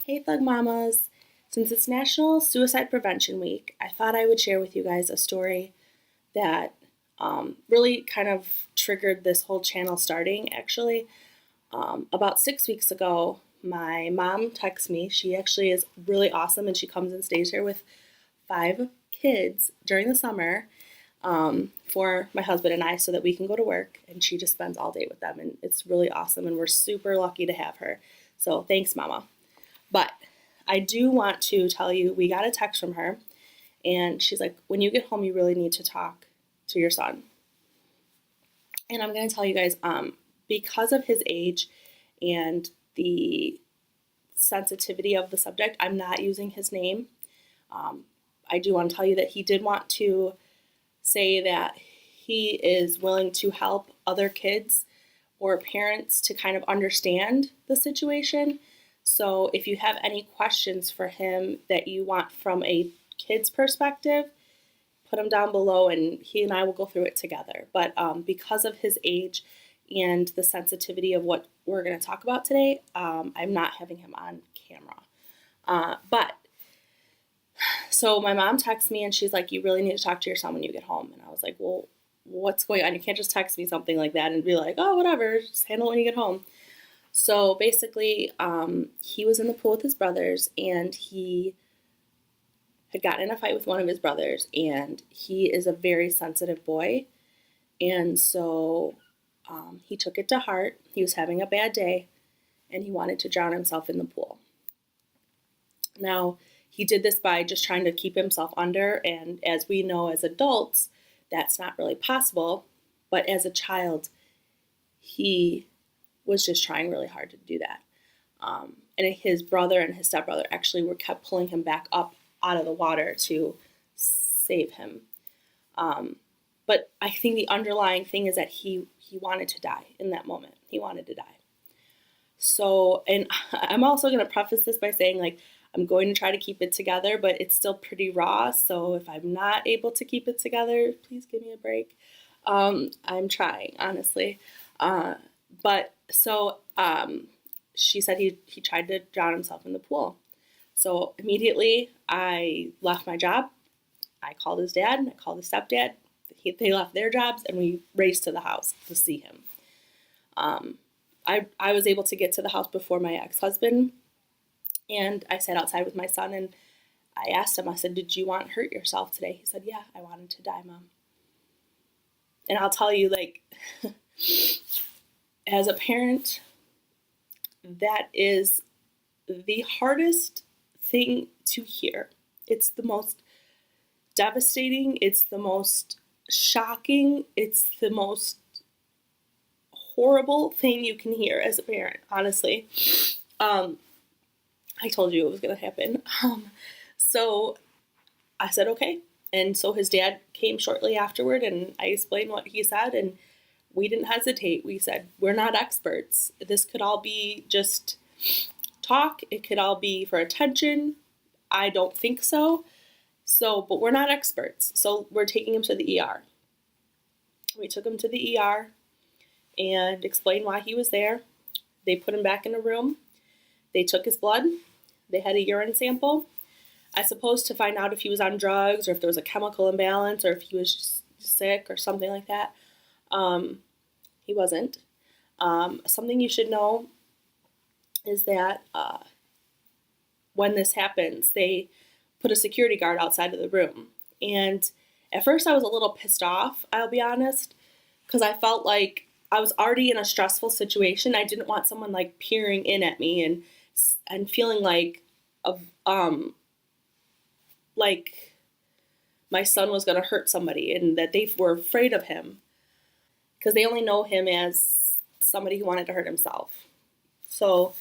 Hey Thug Mamas! Since it's National Suicide Prevention Week, I thought I would share with you guys a story that really kind of triggered this whole channel starting, actually. About 6 weeks ago, my mom texted me. She actually is really awesome and she comes and stays here with 5 kids during the summer for my husband and I so that we can go to work, and she just spends all day with them, and it's really awesome and we're super lucky to have her. So thanks, Mama. But I do want to tell you, we got a text from her, and she's like, when you get home, you really need to talk to your son. And I'm going to tell you guys, because of his age and the sensitivity of the subject, I'm not using his name. I do want to tell you that he did want to say that he is willing to help other kids or parents to kind of understand the situation. So if you have any questions for him that you want from a kid's perspective, put them down below and he and I will go through it together. But because of his age and the sensitivity of what we're going to talk about today, I'm not having him on camera. So my mom texts me and she's like, you really need to talk to your son when you get home. And I was like, well, what's going on? You can't just text me something like that and be like, oh, whatever, just handle it when you get home. So basically, he was in the pool with his brothers, and he had gotten in a fight with one of his brothers, and he is a very sensitive boy, and so he took it to heart. He was having a bad day, and he wanted to drown himself in the pool. Now, he did this by just trying to keep himself under, and as we know as adults, that's not really possible, but as a child, he was just trying really hard to do that. And his brother and his stepbrother actually kept pulling him back up out of the water to save him. But I think the underlying thing is that he wanted to die in that moment. He wanted to die. So, and I'm also going to preface this by saying, like, I'm going to try to keep it together, but it's still pretty raw. So if I'm not able to keep it together, please give me a break. I'm trying, honestly. She said he tried to drown himself in the pool. So immediately I left my job. I called his dad, I called his stepdad. They left their jobs and we raced to the house to see him. I was able to get to the house before my ex-husband, and I sat outside with my son and I asked him, I said, did you want to hurt yourself today? He said, yeah, I wanted to die, Mom. And I'll tell you, like, as a parent, that is the hardest thing to hear. It's the most devastating. It's the most shocking. It's the most horrible thing you can hear as a parent, honestly. I told you it was going to happen. So I said, okay. And so his dad came shortly afterward and I explained what he said, and we didn't hesitate. We said, we're not experts. This could all be just talk. It could all be for attention. I don't think so. But we're not experts. So we're taking him to the ER. We took him to the ER and explained why he was there. They put him back in a room. They took his blood. They had a urine sample. I suppose to find out if he was on drugs or if there was a chemical imbalance or if he was just sick or something like that. He wasn't. Something you should know is that when this happens, they put a security guard outside of the room. And at first I was a little pissed off, I'll be honest, because I felt like I was already in a stressful situation. I didn't want someone like peering in at me and feeling like my son was going to hurt somebody and that they were afraid of him because they only know him as somebody who wanted to hurt himself. So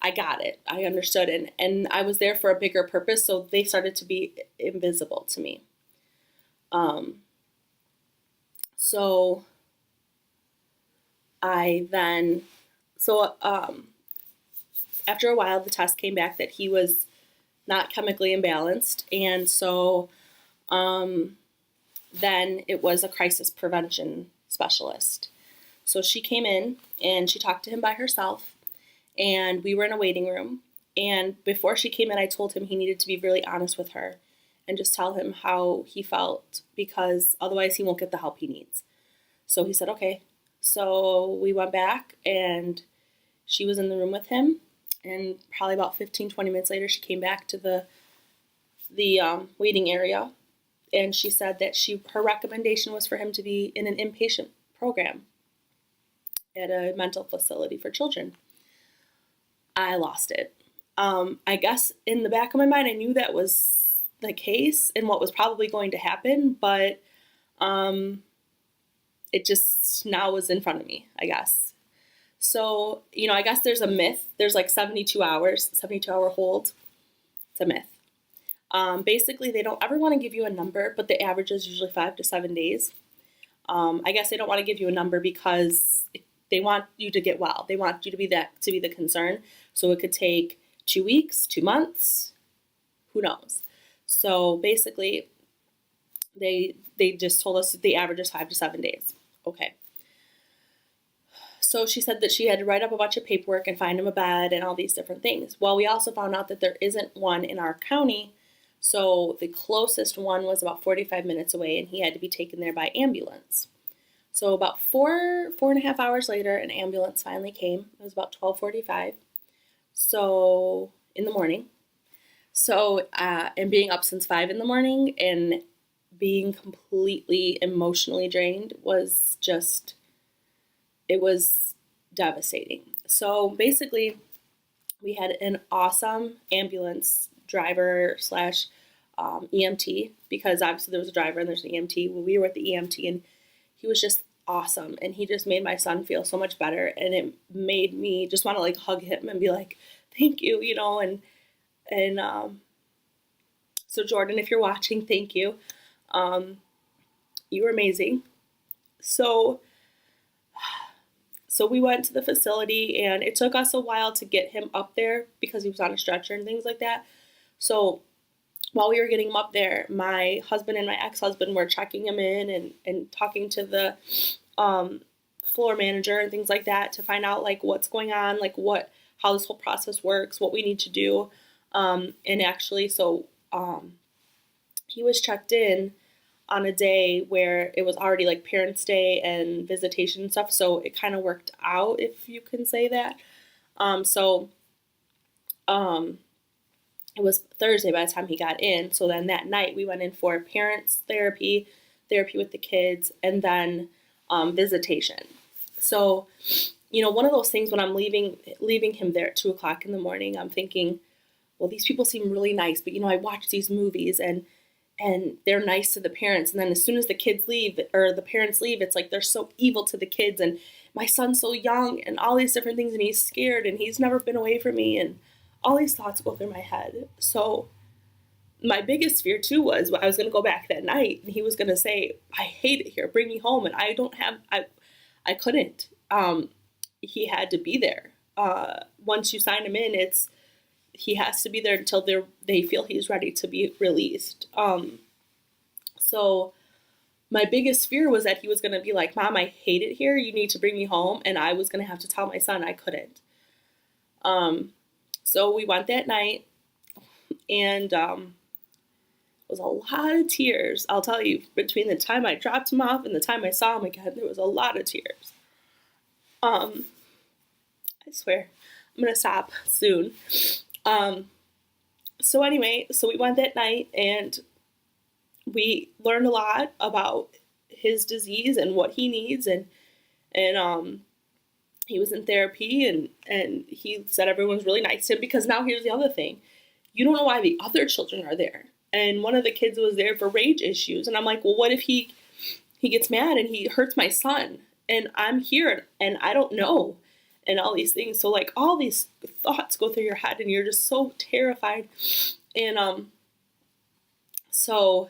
I got it. I understood. And I was there for a bigger purpose. So they started to be invisible to me. After a while, the test came back that he was not chemically imbalanced. And so then it was a crisis prevention specialist. So she came in and she talked to him by herself, and we were in a waiting room, And before she came in, I told him he needed to be really honest with her and just tell him how he felt, because otherwise he won't get the help he needs. So he said, okay. So we went back and she was in the room with him. And probably about 15, 20 minutes later, she came back to the waiting area. And she said that her recommendation was for him to be in an inpatient program at a mental facility for children. I lost it. I guess in the back of my mind, I knew that was the case and what was probably going to happen, but it just now was in front of me, I guess. So, I guess there's a myth. There's like 72 hour hold. It's a myth. Basically, they don't ever want to give you a number, but the average is usually 5 to 7 days. I guess they don't want to give you a number because they want you to get well. They want you to be the concern. So it could take 2 weeks, 2 months, who knows? So basically, they just told us the average is 5 to 7 days. Okay. So she said that she had to write up a bunch of paperwork and find him a bed and all these different things. Well, we also found out that there isn't one in our county. So the closest one was about 45 minutes away, and he had to be taken there by ambulance. So about four and a half hours later, an ambulance finally came. It was about 12:45. So in the morning. So, and being up since 5 in the morning and being completely emotionally drained was just, it was devastating. So basically, we had an awesome ambulance driver slash EMT, because obviously there was a driver and there's an EMT. Well, we were at the EMT, and he was just awesome, and he just made my son feel so much better, and it made me just want to like hug him and be like, thank you, and so Jordan, if you're watching, thank you. You were amazing. So we went to the facility, and it took us a while to get him up there because he was on a stretcher and things like that. So while we were getting him up there, my husband and my ex-husband were checking him in and talking to the floor manager and things like that to find out like what's going on, like how this whole process works, what we need to do. And actually, so he was checked in on a day where it was already like Parents' Day and visitation and stuff, so it kind of worked out, if you can say that. It was Thursday by the time he got in, so then that night we went in for parents therapy with the kids, and then visitation. So, one of those things when I'm leaving him there at 2 o'clock in the morning, I'm thinking, well, these people seem really nice, but I watch these movies and they're nice to the parents, and then as soon as the kids leave or the parents leave, it's like they're so evil to the kids, and my son's so young and all these different things, and he's scared and he's never been away from me, and all these thoughts go through my head. So my biggest fear too was I was going to go back that night and he was going to say, I hate it here, bring me home, and I couldn't. He had to be there. Once you sign him in, he has to be there until they feel he's ready to be released. So my biggest fear was that he was going to be like, Mom, I hate it here. You need to bring me home. And I was going to have to tell my son I couldn't. So we went that night, and it was a lot of tears. I'll tell you, between the time I dropped him off and the time I saw him again, there was a lot of tears. I swear, I'm going to stop soon. So anyway, so we went that night, and we learned a lot about his disease and what he needs, and he was in therapy, and he said everyone's really nice to him, because now here's the other thing. You don't know why the other children are there. And one of the kids was there for rage issues, and I'm like, well, what if he gets mad and he hurts my son, and I'm here and I don't know, and all these things. So like all these thoughts go through your head, and you're just so terrified. And so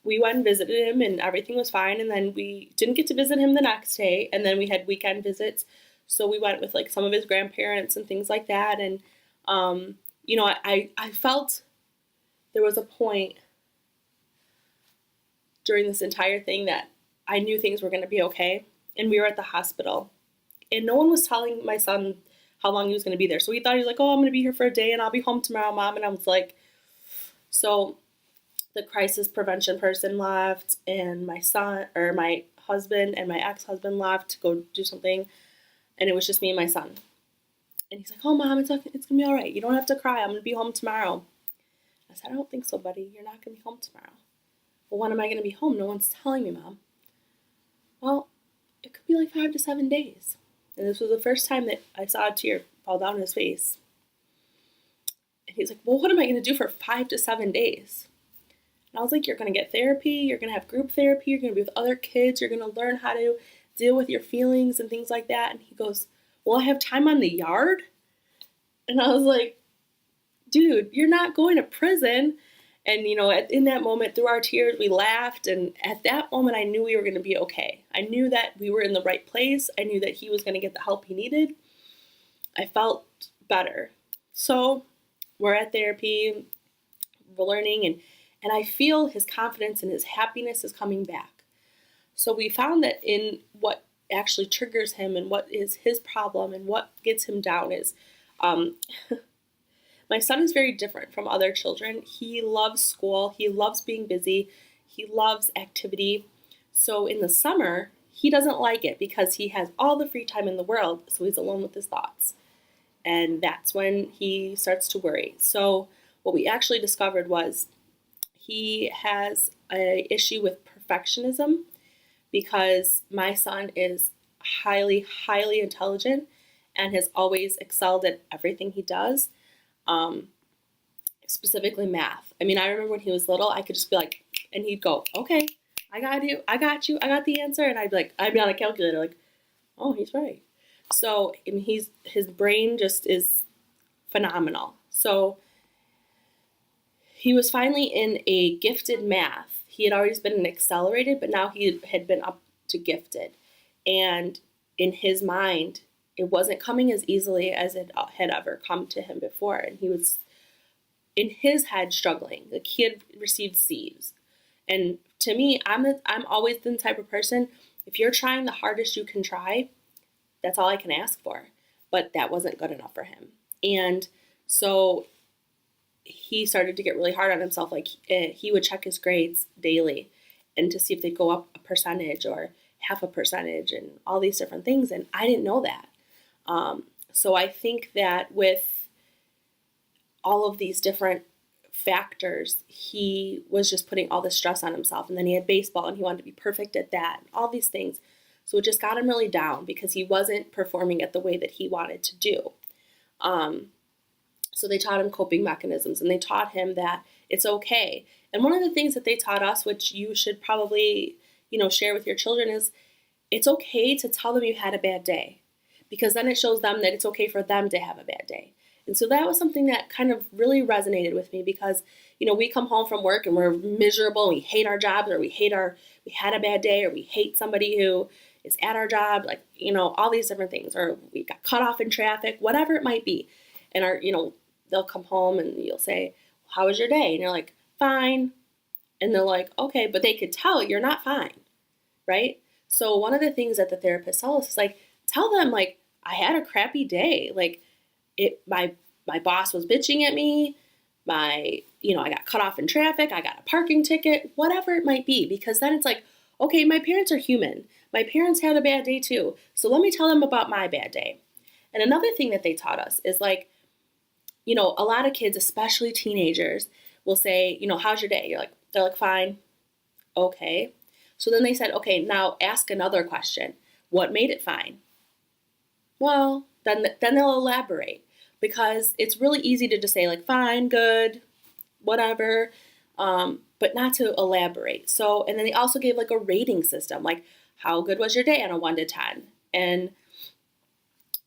we went and visited him, and everything was fine. And then we didn't get to visit him the next day, and then we had weekend visits. So we went with like some of his grandparents and things like that. And I felt there was a point during this entire thing that I knew things were going to be okay. And we were at the hospital, and no one was telling my son how long he was going to be there. So he thought, he was like, oh, I'm going to be here for a day and I'll be home tomorrow, Mom. And I was like, so the crisis prevention person left, and my son, or my husband and my ex-husband left to go do something, and it was just me and my son. And he's like, oh, Mom, it's going to be all right. You don't have to cry. I'm going to be home tomorrow. I said, I don't think so, buddy. You're not going to be home tomorrow. Well, when am I going to be home? No one's telling me, Mom. Well, it could be like 5 to 7 days. And this was the first time that I saw a tear fall down his face. And he's like, well, what am I going to do for 5 to 7 days? And I was like, you're going to get therapy. You're going to have group therapy. You're going to be with other kids. You're going to learn how to deal with your feelings and things like that. And he goes, well, I have time on the yard. And I was like, dude, you're not going to prison. And, in that moment, through our tears, we laughed. And at that moment, I knew we were going to be okay. I knew that we were in the right place. I knew that he was going to get the help he needed. I felt better. So we're at therapy, we're learning, and I feel his confidence and his happiness is coming back. So we found that in what actually triggers him and what is his problem and what gets him down is, my son is very different from other children. He loves school. He loves being busy. He loves activity. So in the summer, he doesn't like it because he has all the free time in the world. So he's alone with his thoughts. And that's when he starts to worry. So what we actually discovered was he has an issue with perfectionism, because my son is highly, highly intelligent and has always excelled at everything he does, specifically math. I mean, I remember when he was little, I could just be like, and he'd go, okay, I got you, I got the answer. And I'd be on a calculator like, oh, he's right. So his brain just is phenomenal. So he was finally in a gifted math. He had always been an accelerated, but now he had been up to gifted. And in his mind, it wasn't coming as easily as it had ever come to him before. And he was, in his head, struggling. Like, he had received C's. And to me, I'm always the type of person, if you're trying the hardest you can try, that's all I can ask for. But that wasn't good enough for him. And so he started to get really hard on himself. Like, he would check his grades daily and to see if they'd go up a percentage or half a percentage and all these different things. And I didn't know that. So I think that with all of these different factors, he was just putting all this stress on himself. And then he had baseball and he wanted to be perfect at that, and all these things. So it just got him really down because he wasn't performing at the way that he wanted to do. So they taught him coping mechanisms, and they taught him that it's okay. And one of the things that they taught us, which you should probably, share with your children, is it's okay to tell them you had a bad day, because then it shows them that it's okay for them to have a bad day. And so that was something that kind of really resonated with me, because, we come home from work and we're miserable and we hate our jobs, or we had a bad day, or we hate somebody who is at our job, like, all these different things, or we got cut off in traffic, whatever it might be. And they'll come home and you'll say, how was your day? And you're like, fine. And they're like, okay, but they could tell you're not fine, right? So one of the things that the therapist tells us is like, tell them, like, I had a crappy day. Like, my boss was bitching at me. I got cut off in traffic. I got a parking ticket, whatever it might be. Because then it's like, okay, my parents are human. My parents had a bad day too. So let me tell them about my bad day. And another thing that they taught us is like, a lot of kids, especially teenagers, will say, how's your day? They're like, fine. Okay. So then they said, okay, now ask another question. What made it fine? Well, then they'll elaborate, because it's really easy to just say like, fine, good, whatever, but not to elaborate. So, and then they also gave like a rating system, like, how good was your day on a 1 to 10? And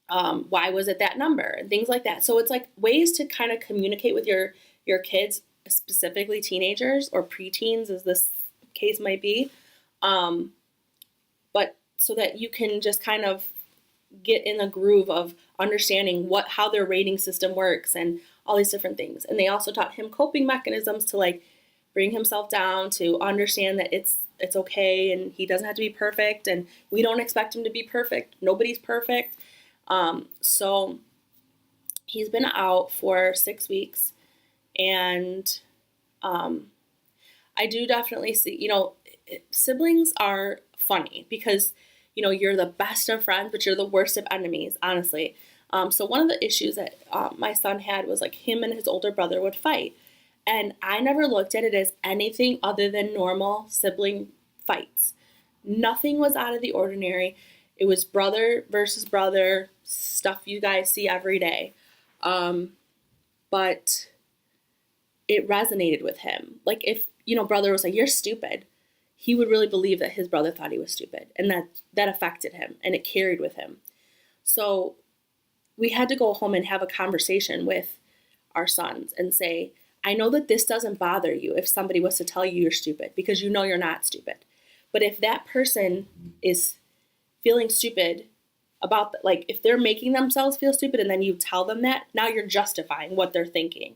why was it that number, and things like that. So it's like ways to kind of communicate with your kids, specifically teenagers or preteens, as this case might be, but so that you can just kind of get in the groove of understanding how their rating system works and all these different things. And they also taught him coping mechanisms to like bring himself down, to understand that it's okay and he doesn't have to be perfect, and we don't expect him to be perfect. Nobody's perfect. So He's been out for 6 weeks, and I do definitely see, siblings are funny because, you're the best of friends, but you're the worst of enemies, honestly. So one of the issues that my son had was like him and his older brother would fight. And I never looked at it as anything other than normal sibling fights. Nothing was out of the ordinary. It was brother versus brother, stuff you guys see every day. But it resonated with him. Like if, brother was like, "You're stupid," he would really believe that his brother thought he was stupid. And that affected him and it carried with him. So we had to go home and have a conversation with our sons and say, I know that this doesn't bother you if somebody was to tell you you're stupid because you know you're not stupid. But if that person is feeling stupid about, like, if they're making themselves feel stupid and then you tell them that, now you're justifying what they're thinking.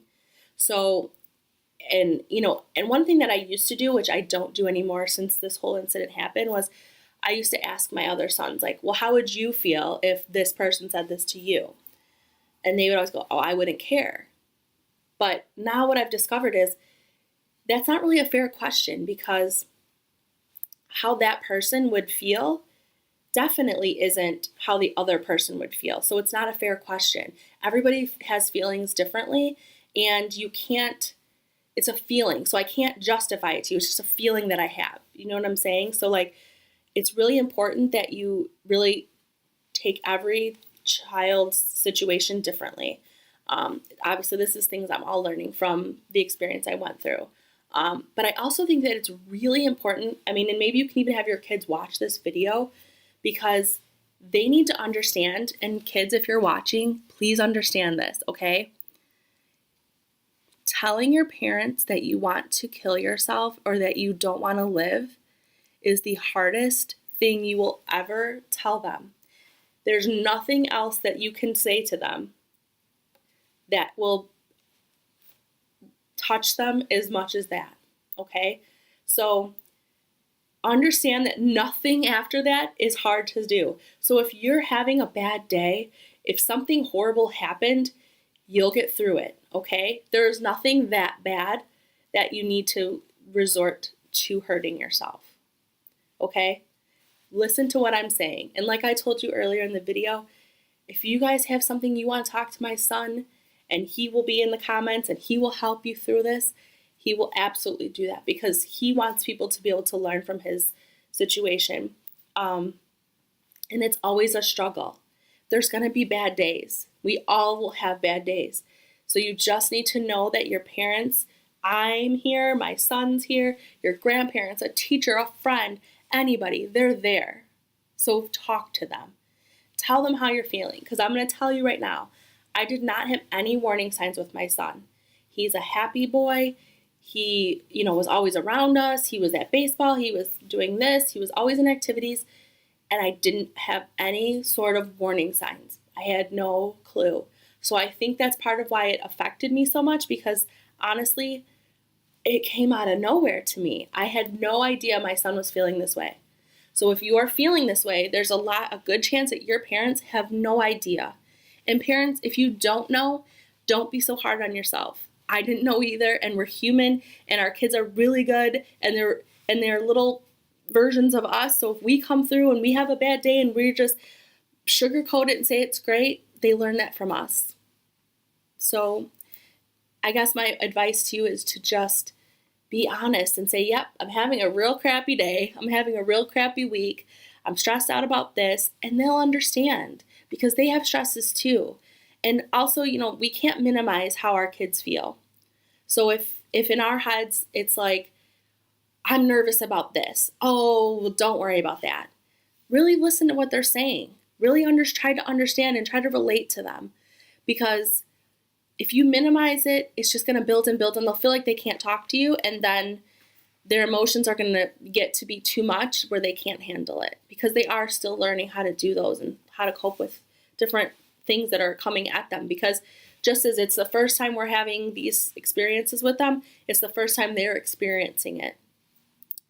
So, and one thing that I used to do, which I don't do anymore since this whole incident happened, was I used to ask my other sons, like, well, how would you feel if this person said this to you? And they would always go, oh, I wouldn't care. But now what I've discovered is that's not really a fair question, because how that person would feel definitely isn't how the other person would feel. So it's not a fair question. Everybody has feelings differently, and you can't, it's a feeling. So I can't justify it to you. It's just a feeling that I have. You know what I'm saying? So like, it's really important that you really take every child's situation differently. Obviously, this is things I'm all learning from the experience I went through. But I also think that it's really important. I mean, and maybe you can even have your kids watch this video, because they need to understand. And kids, if you're watching, please understand this, okay? Telling your parents that you want to kill yourself or that you don't want to live is the hardest thing you will ever tell them. There's nothing else that you can say to them that will touch them as much as that, okay? So understand that nothing after that is hard to do. So if you're having a bad day, if something horrible happened, you'll get through it, okay? There's nothing that bad that you need to resort to hurting yourself, okay? Listen to what I'm saying. And like I told you earlier in the video, if you guys have something you want to talk to my son, and he will be in the comments and he will help you through this, he will absolutely do that, because he wants people to be able to learn from his situation. And it's always a struggle. There's going to be bad days. We all will have bad days. So you just need to know that your parents, I'm here, my son's here, your grandparents, a teacher, a friend, anybody, they're there. So talk to them. Tell them how you're feeling, because I'm going to tell you right now, I did not have any warning signs with my son. He's a happy boy. He, was always around us. He was at baseball. He was doing this. He was always in activities. And I didn't have any sort of warning signs. I had no clue. So I think that's part of why it affected me so much, because honestly, it came out of nowhere to me. I had no idea my son was feeling this way. So if you are feeling this way, there's a good chance that your parents have no idea. And parents, if you don't know, don't be so hard on yourself. I didn't know either, and we're human, and our kids are really good, and they're little versions of us. So if we come through and we have a bad day and we just sugarcoat it and say it's great, they learn that from us. So I guess my advice to you is to just be honest and say, yep, I'm having a real crappy day. I'm having a real crappy week. I'm stressed out about this, and they'll understand, because they have stresses too. And also, we can't minimize how our kids feel. So if in our heads, it's like, I'm nervous about this. Oh, well, don't worry about that. Really listen to what they're saying. Really try to understand and try to relate to them. Because if you minimize it, it's just going to build and build, and they'll feel like they can't talk to you. And then their emotions are going to get to be too much where they can't handle it, because they are still learning how to do those and how to cope with different things that are coming at them. Because just as it's the first time we're having these experiences with them, it's the first time they're experiencing it.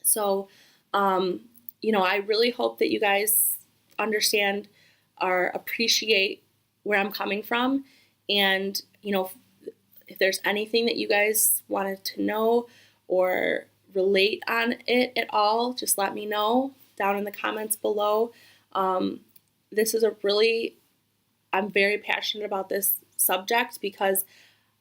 So, I really hope that you guys understand or appreciate where I'm coming from. And, if there's anything that you guys wanted to know or relate on it at all, just let me know down in the comments below. This is I'm very passionate about this subject because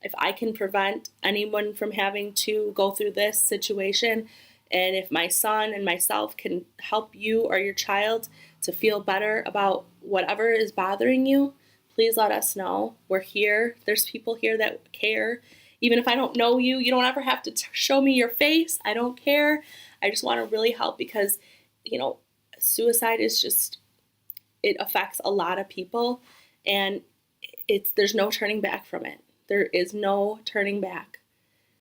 if I can prevent anyone from having to go through this situation, and if my son and myself can help you or your child to feel better about whatever is bothering you, please let us know. We're here. There's people here that care. Even if I don't know you, you don't ever have to show me your face. I don't care. I just want to really help because, suicide is it affects a lot of people, and there's no turning back from it. There is no turning back.